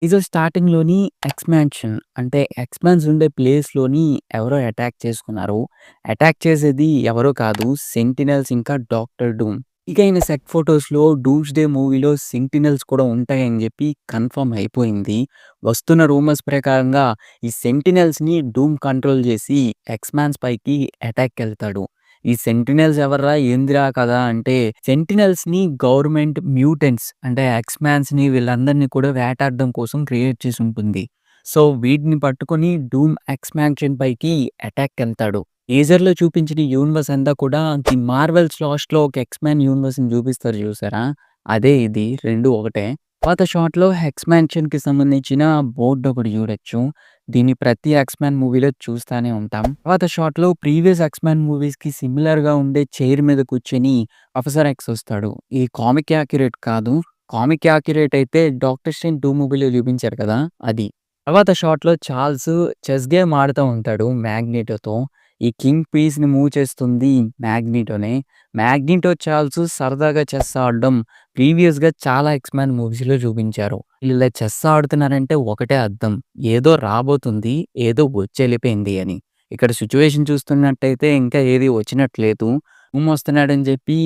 Teaser స్టార్టింగ్‌లోని ఎక్స్‌మాన్షన్ అంటే ఎక్స్‌మాన్స్ ఉండే ప్లేస్‌లోని ఎవరో అటాక్ చేసుకున్నారు. అటాక్ చేసేది ఎవరో కాదు సెంటినెల్స్ ఇంకా డాక్టర్ డూమ్. ఇక ఈయన సెట్ ఫోటోస్‌లో 'డూమ్స్‌డే' మూవీలో సెంటినెల్స్ కూడా ఉంటాయని జెప్పి కన్ఫర్మ్ అయిపోయింది. వస్తున్న రూమర్స్ ప్రకారంగా ఈ సెంటినెల్స్‌ని డూమ్ కంట్రోల్ జేసి ఎక్స్‌మాన్స్ పైకి అటాక్‌కెళ్తాడు. ఈ సెంటినెల్స్ ఎవర్రా? ఏందిరా కథ అంటే, సెంటినెల్స్‌ని గవర్నమెంట్ మ్యూటెంట్స్ అంటే ఎక్స్‌మాన్స్‌ని వీళ్ళందరిని కూడా వేటాడడం కోసం క్రియేట్ చేసుంటుంది. సో, వీటిని పట్టుకొని డూమ్ ఎక్స్‌మాన్షన్ పైకి అటాక్‌కెళ్తాడు. టీజర్‌లో చూపించిన యూనివర్స్ అంతా కూడా ది మార్వెల్స్ లాస్ట్‌లో ఒక ఎక్స్‌మ్యాన్ యూనివర్స్‌ని చూపిస్తారు చూసారా? అదే ఇది 2 ఒకటే. తర్వాత షాట్‌లో ఎక్స్‌మాన్షన్‌కి సంబంధించిన బోర్డ్ ఒకటి చూడొచ్చు. దీన్ని ప్రతి ఎక్స్‌మ్యాన్ మూవీలో చూస్తానే ఉంటాం. తర్వాత షాట్‌లో ప్రీవియస్ ఎక్స్‌మ్యాన్ మూవీస్‌కి సిమిలర్‌గా ఉండే చైర్ మీద కూర్చొని ప్రొఫెసర్ ఎక్స్ వస్తాడు. ఇది కామిక్ యాక్యురేట్ కాదు. కామిక్ యాక్యురేట్ అయితే 'డాక్టర్ స్ట్రేంజ్ 2' మూవీలో చూపించారు కదా! అది. తర్వాత షాట్‌లో చార్ల్స్ చెస్ గేమ్ ఆడుతూ ఉంటాడు మ్యాగ్నెటోతో. ఈ కింగ్ పీస్‌ని మూవ్ చేస్తుంది మ్యాగ్నెటోనే. మ్యాగ్నెటో, చార్ల్స్ సరదాగా చెస్ ఆడడం ప్రీవియస్‌గా చాలా ఎక్స్‌మ్యాన్ మూవీస్‌లో చూపించారు. ఈళ్ళిలా చెస్ ఆడుతున్నారంటే ఒకటే అర్థం. ఏదో రాబోతుంది, ఏదో వచ్చెళ్ళిపోయింది అని. ఇక్కడ సిట్యుయేషన్ చూస్తున్నట్టయితే ఇంకా ఏది వచ్చినట్టు లేదు. డూమ్ వస్తున్నాడని చెప్పి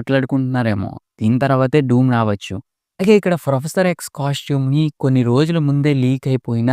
మాట్లాడుకుంటున్నారేమో. దీని తర్వాతే డూమ్ రావచ్చు. అయితే ఇక్కడ ప్రొఫెసర్ ఎక్స్ కాస్ట్యూమ్‌ని కొన్ని రోజుల ముందే లీక్ అయిపోయిన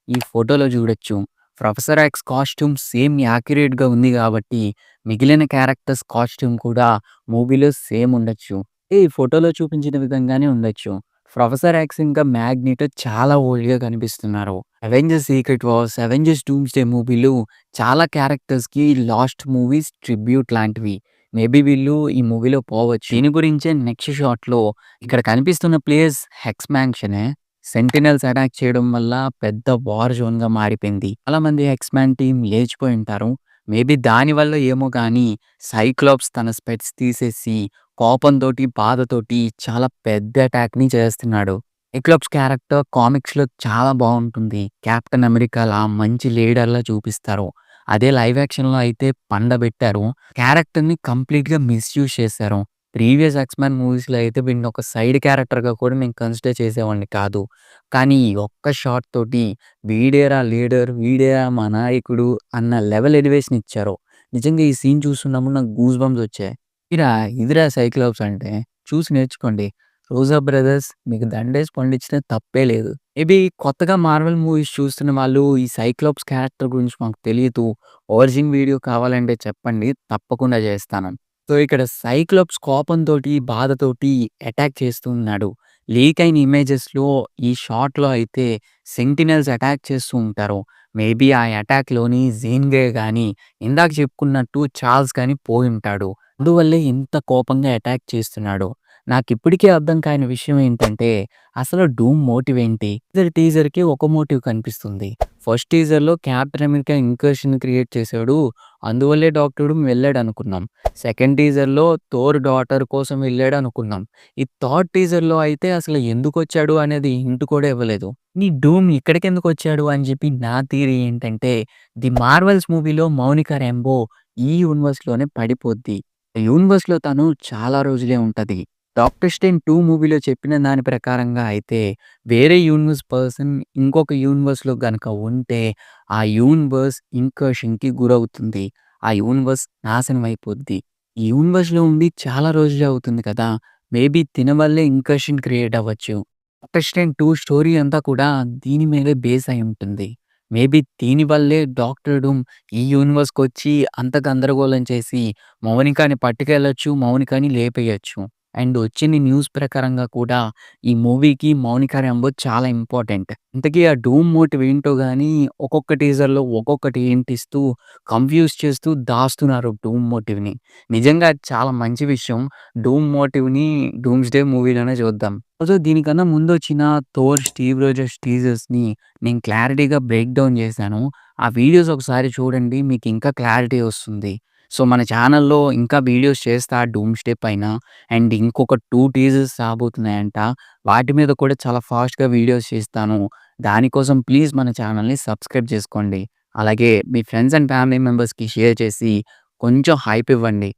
ఈ ఫోటోలో చూడొచ్చు. ప్రొఫెసర్ ఎక్స్ కాస్ట్యూమ్ సేమ్ యాక్యురేట్‌గా ఉంది కాబట్టి మిగిలిన క్యారెక్టర్స్ కాస్ట్యూమ్ కూడా మూవీలో సేమ్ ఉండొచ్చు. ఈ ఫోటోలో చూపించిన విధంగానే ఉండొచ్చు. ప్రొఫెసర్ ఎక్స్ ఇంకా మ్యాగ్నెటో చాలా ఓల్డ్‌గా కనిపిస్తున్నారు. 'Avengers secret wars', 'Avengers doomsday' మూవీలు చాలా క్యారెక్టర్స్‌కి లాస్ట్ మూవీస్ ట్రిబ్యూట్ లాంటివి. మేబీ వీళ్ళు ఈ మూవీలో పోవచ్చు. దీని గురించే నెక్స్ట్ షాట్‌లో ఇక్కడ కనిపిస్తున్న ప్లేస్ హెక్స్ మ్యాన్షనే. సెంటినెల్స్ అటాక్ చేయడం వల్ల పెద్ద వార్ జోన్‌గా మారిపోయింది. చాలామంది హెక్స్ మ్యాన్ టీమ్ లేచిపోయి ఉంటారు. మేబీ దానివల్ల ఏమో గానీ సైక్లోప్స్ తన స్పెట్స్ తీసేసి కోపంతోటి, బాధతోటి చాలా పెద్ద అటాక్‌ని చేస్తున్నాడు. సైక్లోప్స్ క్యారెక్టర్ కామిక్స్‌లో చాలా బావుంటుంది. కెప్టెన్ అమెరికాలా మంచి లీడర్‌లా చూపిస్తారు. అదే లైవ్ యాక్షన్‌లో అయితే పండబెట్టారు. క్యారెక్టర్‌ని కంప్లీట్‌గా మిస్‌యూజ్ చేశారు. ప్రీవియస్ ఎక్స్‌మెన్ మూవీస్‌లో అయితే వీడిని ఒక సైడ్ క్యారెక్టర్‌గా కూడా నేను కన్సిడర్ చేసేవాడిని కాదు. కానీ ఈ ఒక్క షాట్ తోటి వీడేరా లీడర్, వీడేరా మా నాయకుడు అన్న లెవెల్ ఎలివేషన్ ఇచ్చారు. నిజంగా ఈ సీన్ చూస్తున్నప్పుడు నాకు గూస్ బంప్స్ వచ్చాయి. ఇదిరా సైక్లోప్స్ అంటే. చూసి నేర్చుకోండి. 'రోజా బ్రదర్స్' మీకు దండేసి పండించినా తప్పే లేదు. మేబీ కొత్తగా మార్వెల్ మూవీస్ చూస్తున్న వాళ్ళు ఈ సైక్లోప్స్ క్యారెక్టర్ గురించి మాకు తెలీదు. ఒరిజిన్ వీడియో కావాలంటే చెప్పండి. తప్పకుండా చేస్తాను. సో, ఇక్కడ సైక్లోప్స్ కోపంతోటి, బాధతోటి అటాక్ చేస్తూ ఉన్నాడు. లీక్ అయిన ఇమేజెస్‌లో ఈ షాట్‌లో అయితే సెంటినెల్స్ అటాక్ చేస్తూ ఉంటారు. మేబీ ఆ అటాక్‌లోని జీన్ గ్రే గాని, ఇందాక చెప్పుకున్నట్టు చార్ల్స్ గాని పోయుంటాడు. అందువల్లే ఇంత కోపంగా అటాక్ చేస్తున్నాడు. నాకిప్పటికీ అర్థం కాని విషయం ఏంటంటే, అసలు డూమ్ మోటివ్ ఏంటి? టీజర్‌కి ఒక మోటివ్ కనిపిస్తుంది. ఫస్ట్ టీజర్‌లో కెప్టెన్ అమెరికా ఇన్కర్షన్ క్రియేట్ చేసాడు. అందువల్లే డాక్టర్ డూమ్ వెళ్ళాడనుకున్నాం. సెకండ్ టీజర్‌లో థోర్ డాటర్ కోసం వెళ్ళాడనుకున్నాం. ఈ థర్డ్ టీజర్‌లో అయితే అసలు ఎందుకొచ్చాడు అనేది హింట్ కూడా ఇవ్వలేదు. ఈ డూమ్ ఇక్కడికెందుకొచ్చాడు అని చెప్పి నా థియరీ ఏంటంటే, ది మార్వెల్స్ మూవీలో మౌనిక రాంబో ఈ యూనివర్స్‌లోనే పడిపోద్ది. యూనివర్స్‌లో తను చాలా రోజులే ఉంటది. 'డాక్టర్ స్ట్రేంజ్ 2' మూవీలో చెప్పిన దాని ప్రకారంగా అయితే వేరే యూనివర్స్ పర్సన్ ఇంకొక యూనివర్స్‌లో గనక ఉంటే ఆ యూనివర్స్ ఇన్కర్షన్‌కి గురవుతుంది. ఆ యూనివర్స్ నాశనం అయిపోద్ది. ఈ యూనివర్స్‌లో ఉండి చాలా రోజులే అవుతుంది కదా! మేబీ తిన వల్లే ఇన్కర్షన్ క్రియేట్ అవ్వచ్చు. 'డాక్టర్ స్ట్రేంజ్ 2' స్టోరీ అంతా కూడా దీని మీదే బేస్ అయి ఉంటుంది. మేబీ దీని వల్లే డాక్టర్ డూమ్ ఈ యూనివర్స్‌కొచ్చి అంత గందరగోళం చేసి మౌనికాని పట్టుకెళ్ళొచ్చు, మౌనికాని లేపేయొచ్చు. అండ్ వచ్చిన న్యూస్ ప్రకారంగా కూడా ఈ మూవీకి మౌనిక రాంబో చాలా ఇంపార్టెంట్. ఇంతకీ ఆ డూమ్ మోటివ్ ఏంటో గాని ఒక్కొక్క టీజర్‌లో ఒక్కొక్కటి హింట్ ఇస్తూ కన్‌ఫ్యూజ్ చేస్తూ దాస్తున్నారు డూమ్ మోటివ్‌ని. నిజంగా అది చాలా మంచి విషయం. డూమ్ మోటివ్‌ని 'డూమ్స్‌డే' మూవీలోనే చూద్దాం. సో, దీనికన్నా ముందొచ్చిన 'థోర్ స్టీవ్ రోజర్స్' టీజర్స్‌ని నేను క్లారిటీగా బ్రేక్ డౌన్ చేశాను. ఆ వీడియోస్ ఒకసారి చూడండి. మీకు ఇంకా క్లారిటీ వస్తుంది. సో, మన ఛానెల్‌లో ఇంకా వీడియోస్ చేస్తా 'డూమ్స్‌డే' పైన. అండ్ ఇంకొక 2 టీజర్స్ రాబోతున్నాయంట. వాటి మీద కూడా చాలా ఫాస్ట్‌గా వీడియోస్ చేస్తాను. దానికోసం ప్లీజ్ మన ఛానెల్‌ని సబ్స్క్రైబ్ చేసుకోండి. అలాగే మీ ఫ్రెండ్స్ అండ్ ఫ్యామిలీ మెంబర్స్‌కి షేర్ చేసి కొంచెం హైప్ ఇవ్వండి.